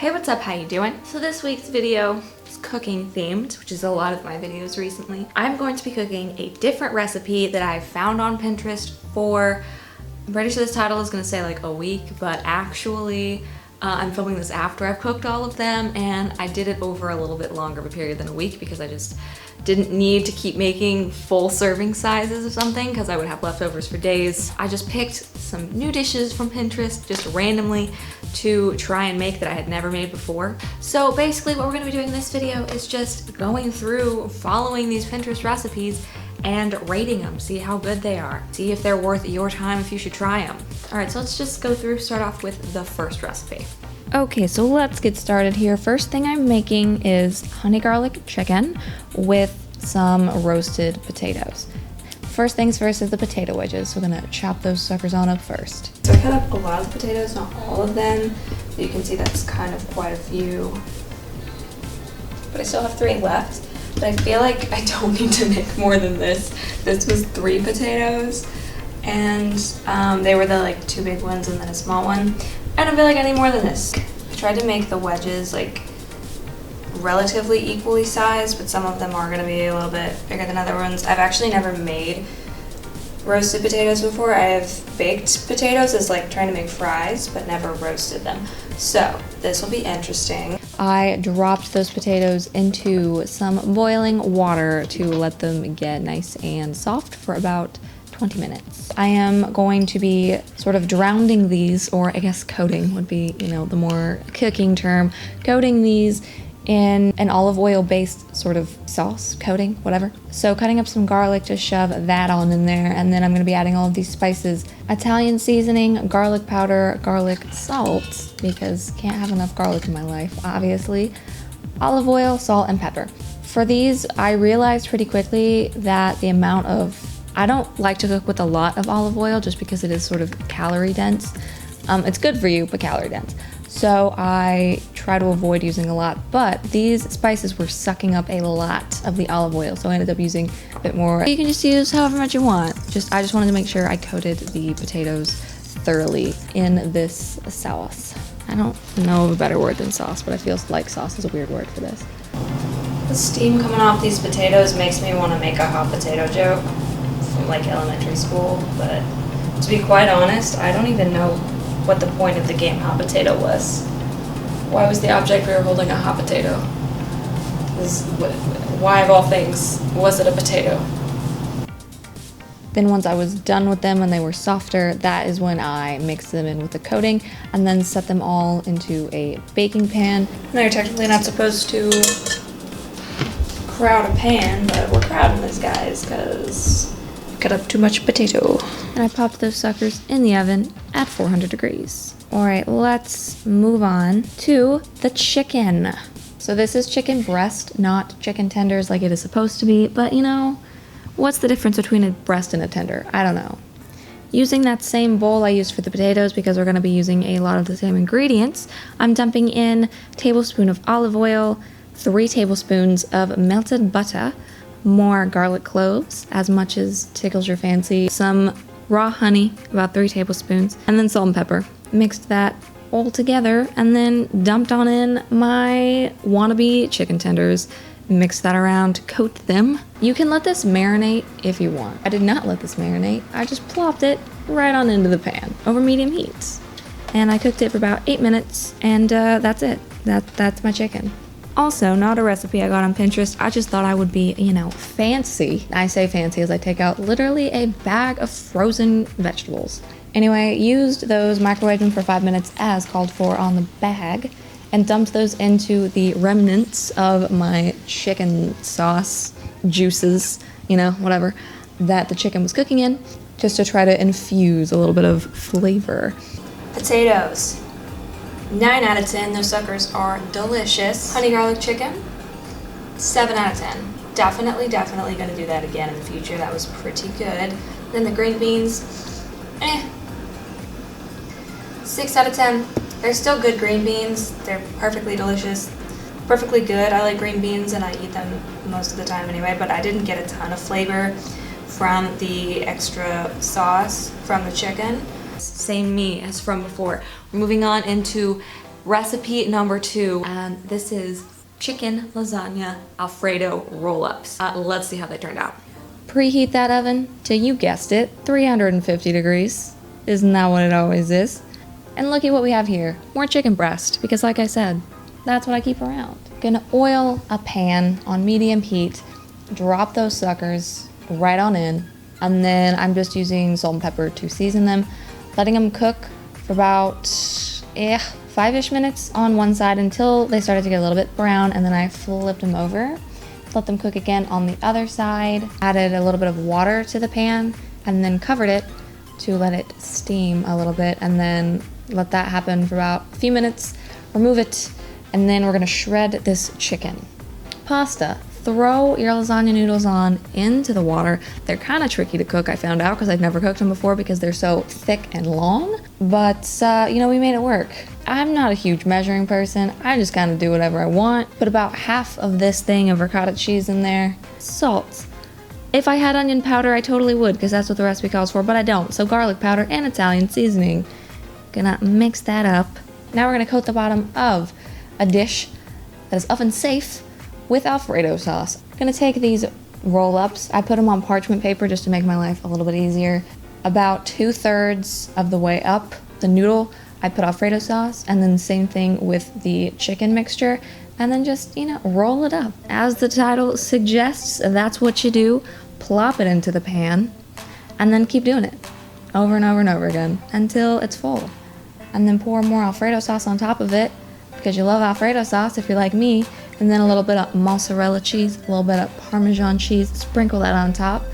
Hey, what's up? How you doing? So this week's video is cooking themed, which is a lot of my videos recently. I'm going to be cooking a different recipe that I found on Pinterest for, I'm pretty sure this title is gonna say like a week, but actually I'm filming this after I've cooked all of them, and I did it over a little bit longer of a period than a week because I just didn't need to keep making full serving sizes of something because I would have leftovers for days. I just picked some new dishes from Pinterest just randomly to try and make that I had never made before. So basically what we're gonna be doing in this video is just going through, following these Pinterest recipes and rating them, see how good they are, see if they're worth your time, if you should try them. All right, so let's just go through, start off with the first recipe. Okay, so let's get started here. First thing I'm making is honey garlic chicken with some roasted potatoes. First things first is the potato wedges. So we're gonna chop those suckers on up first. So I cut up a lot of potatoes, not all of them. You can see that's kind of quite a few. But I still have 3 left. But I feel like I don't need to make more than this. This was 3 potatoes, and they were the like 2 big ones and then a small one. I don't feel like I need more than this. I tried to make the wedges like relatively equally sized, but some of them are gonna be a little bit bigger than other ones. I've actually never made roasted potatoes before. I have baked potatoes as like trying to make fries, but never roasted them. So this will be interesting. I dropped those potatoes into some boiling water to let them get nice and soft for about 20 minutes. I am going to be sort of drowning these, or I guess coating would be, you know, the more cooking term, coating these in an olive oil based sort of sauce, coating, whatever. So cutting up some garlic to shove that on in there, and then I'm gonna be adding all of these spices. Italian seasoning, garlic powder, garlic salt, because can't have enough garlic in my life, obviously. Olive oil, salt, and pepper. For these, I realized pretty quickly that the amount of, I don't like to cook with a lot of olive oil just because it is sort of calorie dense. It's good for you, but calorie dense. So I try to avoid using a lot, but these spices were sucking up a lot of the olive oil, so I ended up using a bit more. You can just use however much you want. I just wanted to make sure I coated the potatoes thoroughly in this sauce. I don't know of a better word than sauce, but I feel like sauce is a weird word for this. The steam coming off these potatoes makes me want to make a hot potato joke from like elementary school, but to be quite honest, I don't even know what the point of the game hot potato was. Why was the object we were holding a hot potato? Why of all things was it a potato? Then once I was done with them and they were softer, that is when I mixed them in with the coating and then set them all into a baking pan. Now you're technically not supposed to crowd a pan, but we're crowding this, guys, because cut up too much potato. And I popped those suckers in the oven at 400 degrees. All right, let's move on to the chicken. So this is chicken breast, not chicken tenders like it is supposed to be, but you know, what's the difference between a breast and a tender? I don't know. Using that same bowl I used for the potatoes, because we're gonna be using a lot of the same ingredients, I'm dumping in a tablespoon of olive oil, 3 tablespoons of melted butter, more garlic cloves, as much as tickles your fancy, some raw honey, about 3 tablespoons, and then salt and pepper. Mixed that all together and then dumped on in my wannabe chicken tenders. Mixed that around, coat them. You can let this marinate if you want. I did not let this marinate. I just plopped it right on into the pan over medium heat. And I cooked it for about 8 minutes, and that's it. That's my chicken. Also, not a recipe I got on Pinterest. I just thought I would be, you know, fancy. I say fancy as I take out literally a bag of frozen vegetables. Anyway, used those, microwaved them for 5 minutes as called for on the bag, and dumped those into the remnants of my chicken sauce juices, you know, whatever, that the chicken was cooking in, just to try to infuse a little bit of flavor. Potatoes. 9 out of 10, those suckers are delicious. Honey garlic chicken, 7 out of 10. Definitely gonna do that again in the future. That was pretty good. Then the green beans, 6 out of 10. They're still good green beans. They're perfectly delicious, perfectly good. I like green beans and I eat them most of the time anyway, but I didn't get a ton of flavor from the extra sauce from the chicken. Same meat as from before. We're moving on into recipe number 2, and this is chicken lasagna Alfredo roll-ups. Let's see how they turned out. Preheat that oven to, you guessed it, 350 degrees. Isn't that what it always is? And look at what we have here. More chicken breast, because like I said, that's what I keep around. Gonna oil a pan on medium heat, drop those suckers right on in, and then I'm just using salt and pepper to season them, letting them cook for about 5-ish minutes on one side until they started to get a little bit brown, and then I flipped them over, let them cook again on the other side, added a little bit of water to the pan, and then covered it to let it steam a little bit, and then let that happen for about a few minutes, remove it, and then we're gonna shred this chicken. Pasta. Throw your lasagna noodles on into the water. They're kind of tricky to cook, I found out, because I've never cooked them before because they're so thick and long. But, you know, we made it work. I'm not a huge measuring person. I just kind of do whatever I want. Put about half of this thing of ricotta cheese in there. Salt. If I had onion powder, I totally would, because that's what the recipe calls for, but I don't. So garlic powder and Italian seasoning. Gonna mix that up. Now we're gonna coat the bottom of a dish that is oven safe with Alfredo sauce. I'm gonna take these roll-ups. I put them on parchment paper just to make my life a little bit easier. About 2/3 of the way up the noodle, I put Alfredo sauce, and then same thing with the chicken mixture, and then just, you know, roll it up. As the title suggests, that's what you do. Plop it into the pan, and then keep doing it over and over and over again until it's full. And then pour more Alfredo sauce on top of it, because you love Alfredo sauce if you're like me, and then a little bit of mozzarella cheese, a little bit of Parmesan cheese, sprinkle that on top.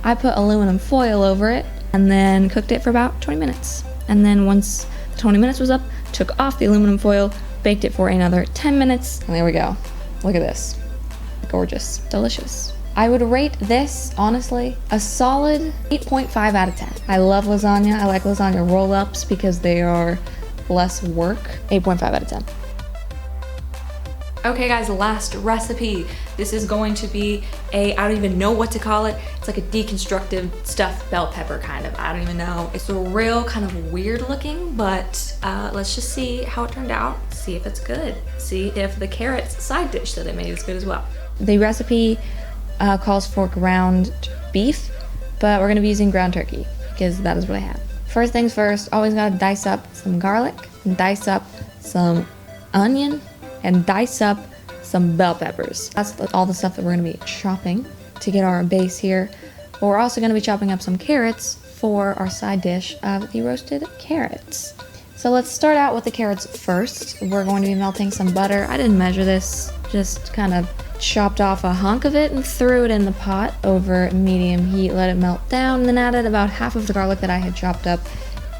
I put aluminum foil over it, and then cooked it for about 20 minutes. And then once the 20 minutes was up, took off the aluminum foil, baked it for another 10 minutes, and there we go. Look at this. Gorgeous. Delicious. I would rate this, honestly, a solid 8.5 out of 10. I love lasagna. I like lasagna roll-ups because they are less work. 8.5 out of 10. Okay guys, last recipe. This is going to be I don't even know what to call it. It's like a deconstructed stuffed bell pepper kind of. I don't even know. It's a real kind of weird looking, but let's just see how it turned out. See if it's good. See if the carrots side dish that I made is good as well. The recipe calls for ground beef, but we're gonna be using ground turkey because that is what I have. First things first, always gotta dice up some garlic, and dice up some onion, and dice up some bell peppers. That's all the stuff that we're gonna be chopping to get our base here. But we're also gonna be chopping up some carrots for our side dish of the roasted carrots. So let's start out with the carrots first. We're going to be melting some butter. I didn't measure this, just kind of chopped off a hunk of it and threw it in the pot over medium heat, let it melt down, and then added about half of the garlic that I had chopped up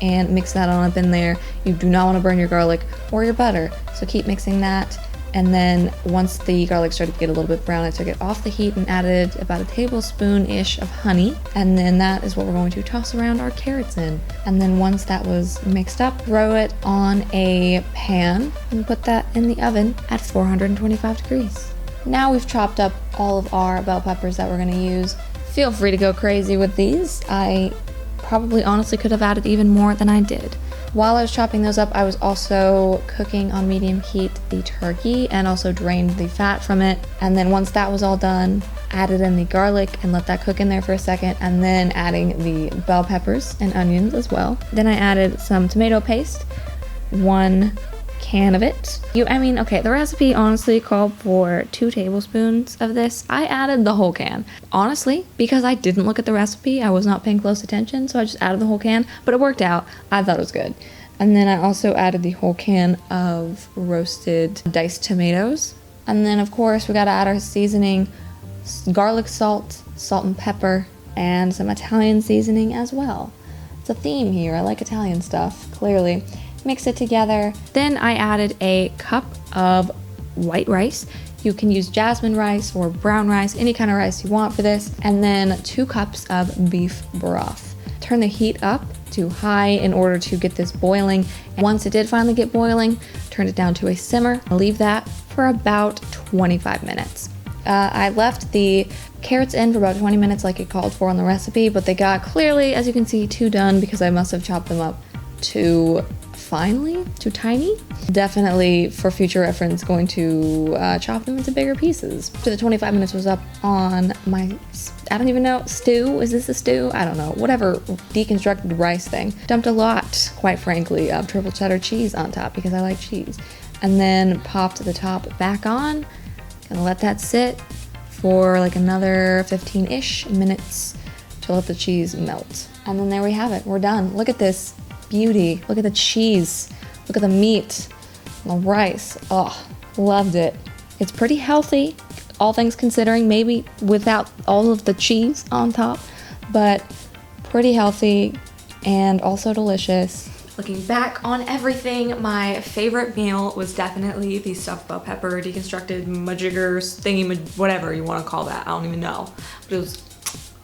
and mix that on up in there. You do not want to burn your garlic or your butter, so keep mixing that. And then once the garlic started to get a little bit brown, I took it off the heat and added about a tablespoon-ish of honey. And then that is what we're going to toss around our carrots in. And then once that was mixed up, throw it on a pan and put that in the oven at 425 degrees. Now we've chopped up all of our bell peppers that we're going to use. Feel free to go crazy with these. I probably honestly could have added even more than I did. While I was chopping those up, I was also cooking on medium heat the turkey and also drained the fat from it. And then once that was all done, added in the garlic and let that cook in there for a second, and then adding the bell peppers and onions as well. Then I added some tomato paste, 1 can of it. The recipe honestly called for 2 tablespoons of this. I added the whole can. Honestly, because I didn't look at the recipe, I was not paying close attention, so I just added the whole can, but it worked out. I thought it was good. And then I also added the whole can of roasted diced tomatoes. And then of course we gotta add our seasoning, garlic salt, salt and pepper, and some Italian seasoning as well. It's a theme here. I like Italian stuff, clearly. Mix it together. Then I added a cup of white rice. You can use jasmine rice or brown rice, any kind of rice you want for this. And then 2 cups of beef broth. Turn the heat up to high in order to get this boiling. And once it did finally get boiling, turn it down to a simmer. Leave that for about 25 minutes. I left the carrots in for about 20 minutes like it called for on the recipe, but they got clearly, as you can see, too done because I must have chopped them up too finely, too tiny. Definitely for future reference going to chop them into bigger pieces. So the 25 minutes was up on my, I don't even know, stew? Is this a stew? I don't know. Whatever deconstructed rice thing. Dumped a lot, quite frankly, of triple cheddar cheese on top because I like cheese. And then popped the top back on. Gonna let that sit for like another 15-ish minutes to let the cheese melt. And then there we have it, we're done. Look at this beauty. Look at the cheese. Look at the meat, the rice. Oh, loved it. It's pretty healthy, all things considering, maybe without all of the cheese on top, but pretty healthy and also delicious. Looking back on everything, my favorite meal was definitely the stuffed bell pepper, deconstructed majiggers, thingy, whatever you want to call that. I don't even know. But it was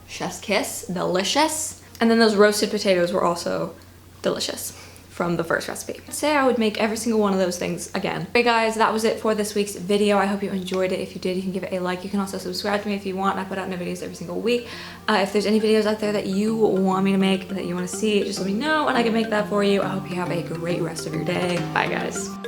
chef's kiss, delicious. And then those roasted potatoes were also delicious from the first recipe. I'd say I would make every single one of those things again. Okay guys, that was it for this week's video. I hope you enjoyed it. If you did, you can give it a like. You can also subscribe to me if you want. I put out new videos every single week. If there's any videos out there that you want me to make, that you want to see, just let me know and I can make that for you. I hope you have a great rest of your day. Bye guys.